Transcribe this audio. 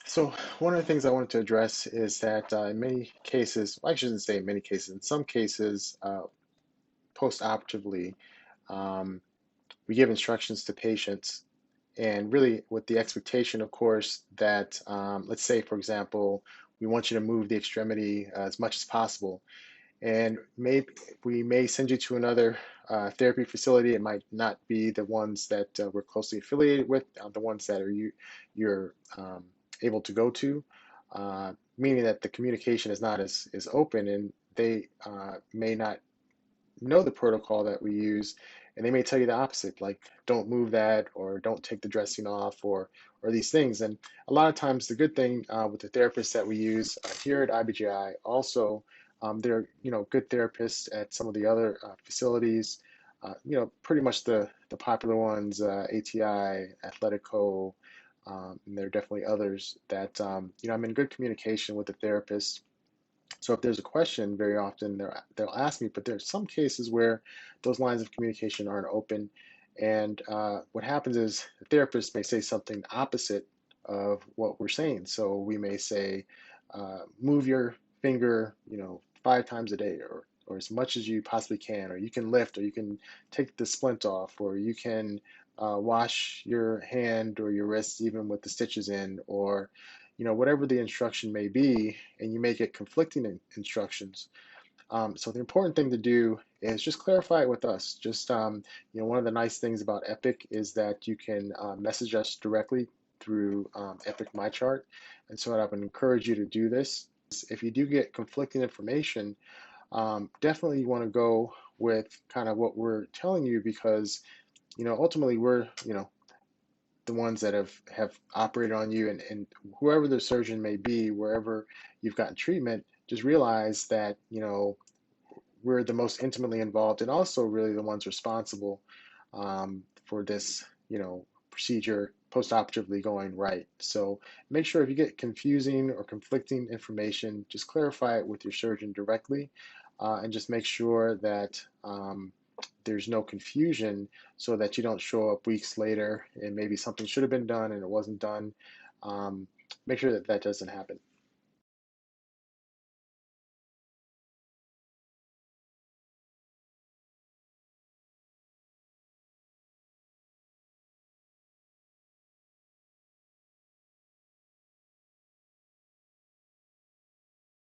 So one of the things I wanted to address is that in many cases, well, I shouldn't say in many cases, in some cases, post-operatively, um, we give instructions to patients, and really with the expectation, of course, that let's say, for example, we want you to move the extremity as much as possible, and we may send you to another therapy facility. It might not be the ones that we're closely affiliated with, the ones that you're able to go to, meaning that the communication is not as open, and they may not know the protocol that we use, and they may tell you the opposite, like don't move that, or don't take the dressing off, or these things. And a lot of times, the good thing with the therapists that we use here at IBGI, also, they're good therapists at some of the other facilities. Pretty much the popular ones, ATI, Athletico. And there are definitely others that I'm in good communication with the therapist. So if there's a question, very often they'll ask me, but there's some cases where those lines of communication aren't open. And what happens is the therapist may say something opposite of what we're saying. So we may say, move your finger, 5 times a day, or as much as you possibly can, or you can lift, or you can take the splint off, or you can wash your hand or your wrist even with the stitches in, or whatever the instruction may be, and you may get conflicting instructions. So the important thing to do is just clarify it with us. Just one of the nice things about Epic is that you can message us directly through Epic MyChart, and so I would encourage you to do this. If you do get conflicting information, definitely you want to go with kind of what we're telling you, because ultimately we're the ones that have operated on you, and whoever the surgeon may be, wherever you've gotten treatment, just realize that we're the most intimately involved, and also really the ones responsible for this procedure post-operatively going right. So make sure if you get confusing or conflicting information, just clarify it with your surgeon directly, and just make sure that there's no confusion, so that you don't show up weeks later and maybe something should have been done and it wasn't done. Um, Make sure that that doesn't happen.